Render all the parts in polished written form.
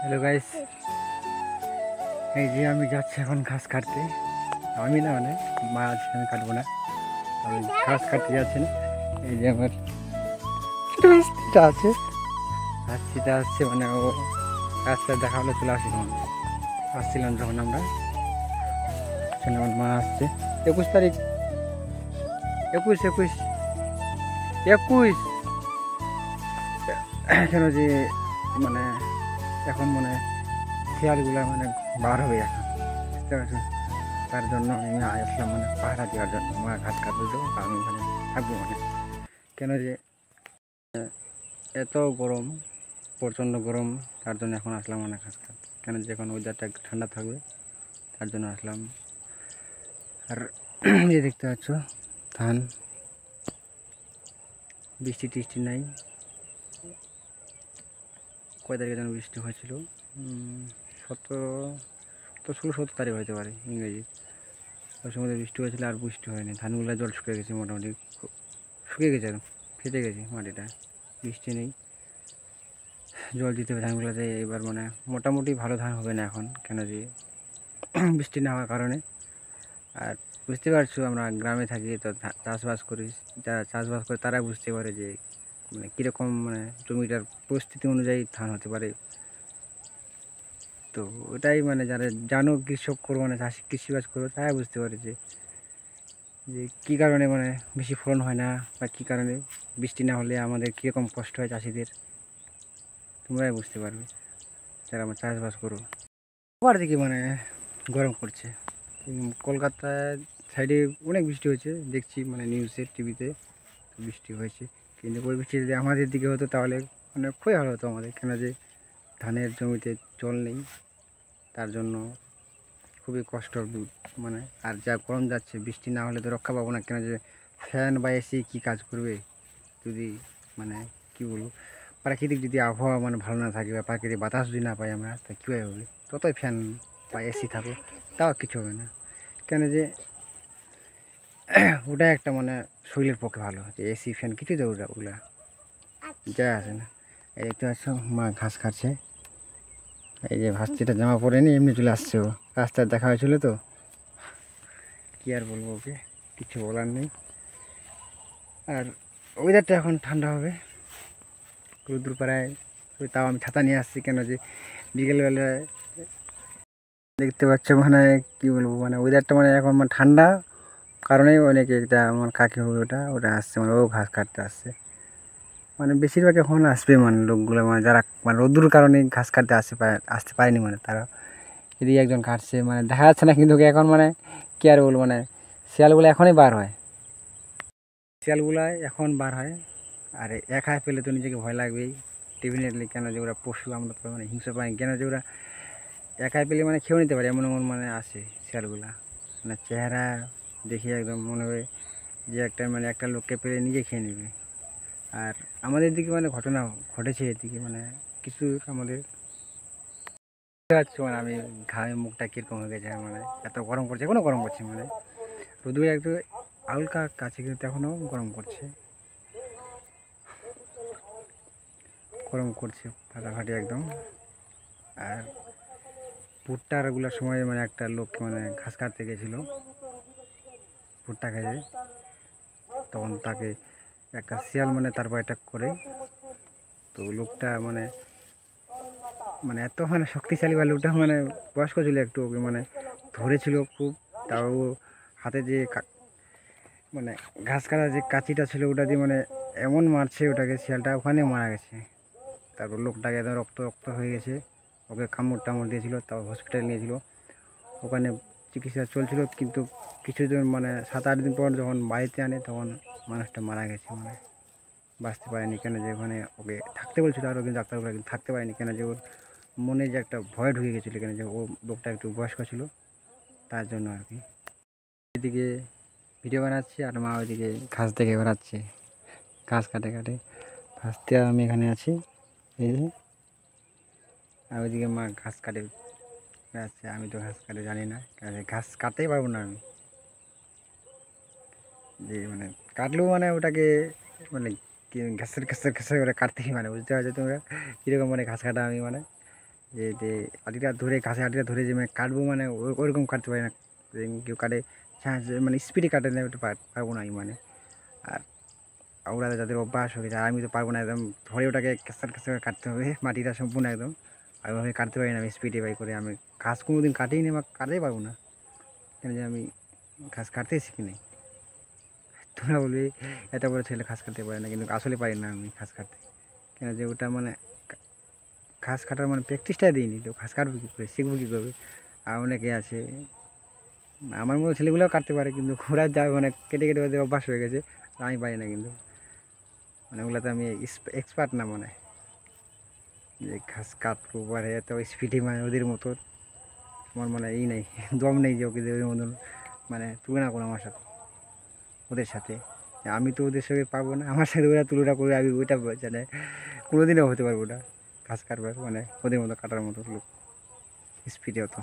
Hello guys, এই যে আমি যাচ্ছি এখন ঘাস কাটতে। আমি না মানে মা আজকে আমি কাটবো না, আমি ঘাস কাটতে যাচ্ছি না। এই যে আমার হাসিটা আছে, হাসিটা আসছে মানে ও রাস্তায় দেখা হলে চলে আসছিলাম। আসছিলাম যখন আমরা আমার মা আসছে 21 তারিখ, 21 21 কেন যে মানে এখন মানে শিয়ালগুলা মানে বার হবে এখন, বুঝতে পারছো? তার জন্য আমি আসলাম মানে পাহারা দেওয়ার জন্য। মা ঘাস কাটবে তো আমি মানে থাকবো মানে, কেন যে এত গরম, প্রচণ্ড গরম। তার জন্য এখন আসলাম মানে ঘাস কাটতে, কেন যে এখন ওয়েদারটা একটু ঠান্ডা থাকবে, তার জন্য আসলাম। আর যে দেখতে পাচ্ছ ধান, বৃষ্টি টিষ্টি নাই। কয় তারিখে যেন বৃষ্টি হয়েছিল, 16-17 তারিখ হতে পারে ইংরেজি। ওই সময় বৃষ্টি হয়েছিল, আর বৃষ্টি হয়নি। ধানগুলো জল শুকিয়ে গেছে, মোটামুটি শুকিয়ে গেছে, একদম ফেটে গেছে মাটিটা। বৃষ্টি নেই, জল দিতে হবে ধানগুলোতে। এবার মানে মোটামুটি ভালো ধান হবে না এখন, কেন যে বৃষ্টি না হওয়ার কারণে। আর বুঝতে পারছো আমরা গ্রামে থাকি তো, চাষবাস করি। যারা চাষবাস করে তারা বুঝতে পারে যে মানে কীরকম মানে জমিটার পরিস্থিতি অনুযায়ী ধান হতে পারে। তো ওটাই মানে যারা জানো, কৃষক করবো মানে চাষি কৃষিবাজ করবো, তারা বুঝতে পারে যে যে কী কারণে মানে বেশি ফলন হয় না, বা কী কারণে বৃষ্টি না হলে আমাদের কীরকম কষ্ট হয় চাষিদের। তোমরাই বুঝতে পারবে যারা আমরা চাষবাস করবো। আবার দিকে মানে গরম করছে। কলকাতার সাইডে অনেক বৃষ্টি হয়েছে দেখছি, মানে নিউজে টিভিতে বৃষ্টি হয়েছে। কিন্তু ওই বৃষ্টি যদি আমাদের দিকে হতো তাহলে মানে খুবই ভালো হতো আমাদের, কেন যে ধানের জমিতে জল নেই, তার জন্য খুবই কষ্ট মানে। আর যা গরম যাচ্ছে, বৃষ্টি না হলে তো রক্ষা পাবো না, কেন যে ফ্যান বা এসি কী কাজ করবে যদি মানে কী বলবো, প্রাকৃতিক যদি আবহাওয়া মানে ভালো না থাকে, বা প্রাকৃতিক বাতাস যদি না পাই আমরা, তা কীভাবে হবে? ততই ফ্যান বা এসি থাকো, তাও কিছু হবে না। কেন যে ওটা একটা মানে শরীরের পক্ষে ভালো, যে এসি ফ্যান কিছুই তো ওগুলা যায় আসে না। এই দেখতে পাচ্ছ মা ঘাস কাটছে। এই যে ভাস্তিটা জামা পরে নি, এমনি চলে আসছে ও। রাস্তায় দেখা হয়েছিল তো, কী আর বলবো, ওকে কিছু বলার নেই। আর ওয়েদারটা এখন ঠান্ডা হবে, রোদ্দুর পাড়ায়। তাও আমি ছাতা নিয়ে আসছি, কেন যে বিকেলবেলায় দেখতে পাচ্ছ মানে কী বলবো, মানে ওয়েদারটা মানে এখন মানে ঠান্ডা কারণেই অনেকে, এটা আমার কাকি হবে, ওটা ওটা আসছে মানে ও ঘাস কাটতে আসছে। মানে বেশিরভাগ এখন আসবে মানে লোকগুলো, মানে যারা মানে রোদ্দুর কারণে ঘাস কাটতে আসতে পারেনি মানে তারা। এদিকে একজন কাটছে, মানে দেখা যাচ্ছে না কিন্তু ওকে এখন, মানে কী আর বলবো, মানে শিয়ালগুলো এখনই বার হয়, শিয়ালগুলাই এখন বার হয়। আর একা পেলে তো নিজেকে ভয় লাগবেই ডেফিনেটলি, কেন যে ওরা পশু, আমরা তো মানে হিংস্র পাই, কেন যে ওরা একাই পেলে মানে খেয়েও নিতে পারে, এমন এমন মানে আসে শিয়ালগুলা। মানে চেহারা দেখে একদম মনে হবে যে একটা মানে একটা লোককে পেলে নিজে খেয়ে নেবে। আর আমাদের দিকে মানে ঘটনা ঘটেছে এদিকে, মানে কিছু আমাদের মানে আমি ঘামে মুখটা কীরকম হয়ে গেছে, মানে এত গরম করছে, এখনও গরম করছে, মানে রোদুর একটু হালকা কাছে, কিন্তু এখনও গরম করছে, গরম করছে ফাটাফাটি একদম। আর ভুট্টারগুলোর সময় মানে একটা লোক মানে ঘাস কাটতে গেছিলো ভুট্টা খেতে, তখন তাকে একটা শিয়াল মানে তারপর অ্যাটাক করে। তো লোকটা মানে মানে এত মানে শক্তিশালী, বা লোকটা মানে বয়স্ক ছিল একটু, ওকে মানে ধরেছিল খুব। তাও হাতে যে মানে ঘাস কাটার যে কাঁচিটা ছিল, ওটা দিয়ে মানে এমন মারছে ওটাকে, শিয়ালটা ওখানে মারা গেছে। তারপর লোকটাকে একদম রক্ত রক্ত হয়ে গেছে, ওকে কামড় টামড় দিয়েছিল, তাও হসপিটালে নিয়েছিল। ওখানে চিকিৎসা চলছিল, কিন্তু কিছুদিন মানে 7-8 দিন পর যখন বাড়িতে আনে, তখন মানুষটা মারা গেছে, মানে বাঁচতে পারেনি। কেন যে ওখানে ওকে থাকতে বলছিল, আরও কিন্তু ডাক্তারগুলো কিন্তু থাকতে পারেনি, কেন যে ওর মনে যে একটা ভয় ঢুকে গেছিলো, কেন যে ও লোকটা একটু বয়স্ক ছিল, তার জন্য আর কি। এদিকে ভিডিও বানাচ্ছি, আর মা ওইদিকে ঘাস দেখে বেড়াচ্ছে, ঘাস কাটে কাটে ভাসতে। আর আমি এখানে আছি, এই যে। আর ওইদিকে মা ঘাস কাটে বেড়াচ্ছে, আমি তো ঘাস কাটে জানি না, কেন ঘাস কাটতেই পারবো না আমি। যে মানে কাটলেও মানে ওটাকে মানে ঘাসের ঘাসের ঘাসের করে কাটতেই, মানে বুঝতে পারছো তোমরা কীরকম মানে ঘাস কাটা আমি মানে যে আটিটা ধরে ঘাসে আটিটা ধরে যে মানে কাটবো মানে ওরকম কাটতে পারি না। কেউ কাটে হ্যাঁ মানে স্পিডে কাটে না, ওটা পারবো না আমি মানে। আর ওরা যাদের অভ্যাস হয়ে গেছে, আর আমি তো পারবো না, একদম ধরে ওটাকে কেসার কেসার করে কাটতে হবে মাটিটা সম্পূর্ণ একদম। আর ওইভাবে কাটতে পারি না আমি স্পিডে বাই করে। আমি ঘাস কোনো দিন কাটেই নি বা কাটতেই পারবো না, কেন যে আমি ঘাস কাটতেই শিখি নাই। তোমরা বলবি এত বড় ছেলে ঘাস কাটতে পারে না, কিন্তু আসলে পারি না আমি ঘাস কাটতে। কেন যে ওটা মানে ঘাস কাটার মানে প্র্যাকটিসটা দিইনি, তো ঘাস কাটবো কী করে, শিখবো কী করবে। আর অনেকে আছে আমার মতো ছেলেগুলোও কাটতে পারে, কিন্তু ওরা যা মানে কেটে কেটে ওদের অভ্যাস হয়ে গেছে, আর আমি পারি না কিন্তু। মানে ওগুলোতে আমি এক্সপার্ট না মানে, যে ঘাস কাটবো পারে এত স্পিডে মানে ওদের মতো। আমার মানে এই নেই, দম নেই যে ওকে ওদের মতন মানে তুলনা করো আমার সাথে, ওদের সাথে। আমি তো ওদের সঙ্গে পাবো না, আমার সাথে ওরা তুলনা করে আমি ওইটা মানে কোনোদিনও হতে পারবো না ঘাস কাটবার মানে ওদের মতো কাটার মতো লোক স্পিডে হতো।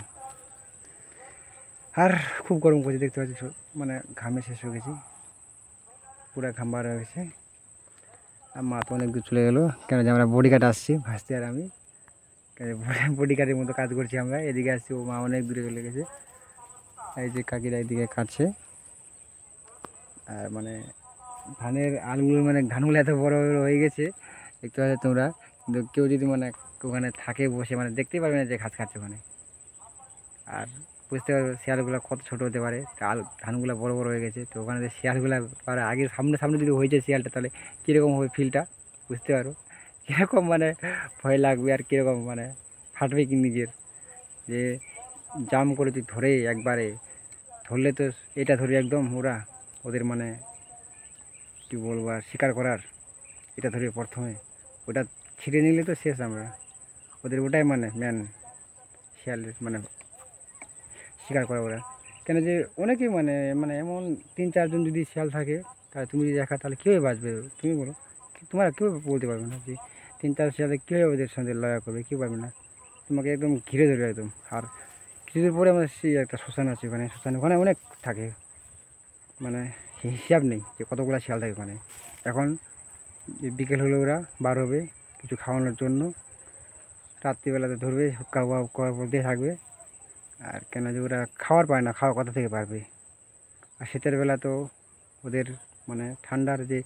আর খুব গরম করছে দেখতে পাচ্ছি, মানে ঘামে শেষ হয়ে গেছি, পুরো ঘাম বার হয়ে গেছে। আর মা তো অনেক দূর চলে গেলো, কেন যে আমরা বডি গার্ড আসছি ভাসতে, আর আমি বডি গার্ডের মতো কাজ করছি আমরা। এদিকে আসছি, ও মা অনেক দূরে চলে গেছে। এই যে কাকিরা এদিকে কাটছে। আর মানে ধানের আলুগুলো মানে ধানগুলো এত বড় বড় হয়ে গেছে দেখতে পাচ্ছ তোমরা, কিন্তু কেউ যদি মানে ওখানে থাকে বসে মানে দেখতেই পারবে না যে ঘাস খাচ্ছে ওখানে। আর বুঝতে পারবে শিয়ালগুলো কত ছোট হতে পারে, ধানগুলো বড় বড় হয়ে গেছে, তো ওখানে যে শিয়ালগুলো আগে সামনে সামনে যদি হয়েছে শিয়ালটা, তাহলে কীরকম হবে ফিলটা বুঝতে পারো, কীরকম মানে ভয় লাগবে, আর কীরকম মানে ফাটবে কি নিজের, যে জাম করে তুই ধরে একবারে ধরলে তো এটা ধরে একদম ওরা ওদের মানে কী বলবো আর শিকার করার, এটা ধরে প্রথমে ওটা ছিঁড়ে নিলে তো শেষ আমরা। ওদের ওটাই মানে ম্যান, শিয়ালের মানে শিকার করা ওরা। কেন যে অনেকেই মানে মানে এমন 3-4 জন যদি শিয়াল থাকে, তাহলে তুমি যদি একা, তাহলে কীভাবে বাঁচবে তুমি বলো। তোমরা কেউ বলতে পারবে না যে 3-4 শিয়ালে কীভাবে ওদের সঙ্গে লড়াই করবে, কেউ পারবে না। তোমাকে একদম ঘিরে ধরবে একদম। আর কিছুদিন পরে আমাদের সেই একটা শ্মশান আছে, ওখানে শ্মশান ওখানে অনেক থাকে, মানে হিসাব নেই যে কতগুলো শিয়াল থাকে ওখানে। এখন বিকেল হলে ওরা বার হবে কিছু খাওয়ানোর জন্য, রাত্রিবেলাতে ধরবে হুক্কা হুক্কা বলতে থাকবে। আর কেন যে ওরা খাওয়ার পায় না, খাওয়া কোথা থেকে পারবে। আর শীতের বেলা তো ওদের মানে ঠান্ডার যে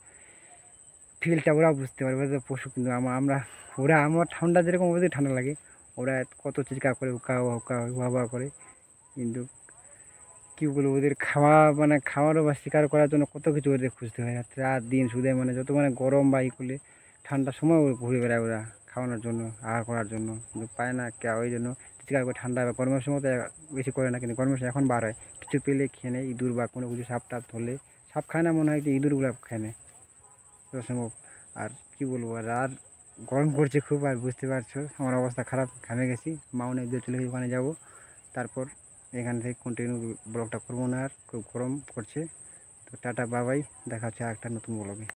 ফিলটা ওরা বুঝতে পারবে, ওদের পশু। কিন্তু আমরা ওরা আমার ঠান্ডা যেরকম ওদের ঠান্ডা লাগে, ওরা কত চিৎকার করে হুক্কা হুক্কা হুয়া করে। কিন্তু কী বলবো, ওদের খাওয়া মানে খাওয়ারও বা শিকার করার জন্য কত কিছু ওদের খুঁজতে হয়, রাত দিন শুধু মানে যত মানে গরম বা ই করলে ঠান্ডার সময় ঘুরে বেড়ায় ওরা খাওয়ানোর জন্য, আহার করার জন্য, কিন্তু পায় না কে, ওই জন্য চিৎকার করে। ঠান্ডা বা গরমের সময় তো বেশি করে না, কিন্তু গরমের সময় এখন বার হয়, কিছু পেলে খেয়ে নেয়, ইঁদুর বা কোনো কিছু সাপ টাপ ধরলে। সাপ খায় না মনে হয়, যে ইঁদুরগুলো খায় নেয় সম্ভব। আর কী বলবো, আর গরম করছে খুব, আর বুঝতে পারছো আমার অবস্থা খারাপ, ঘামে গেছি। মা অনেক দূর চলে গেছি, ওখানে যাবো, তারপর এখান থেকে কন্টিনিউ ব্লগটা করবো না, আর খুব গরম করছে। তো টাটা বাবাই, দেখা হচ্ছে আরেকটা নতুন ব্লগে।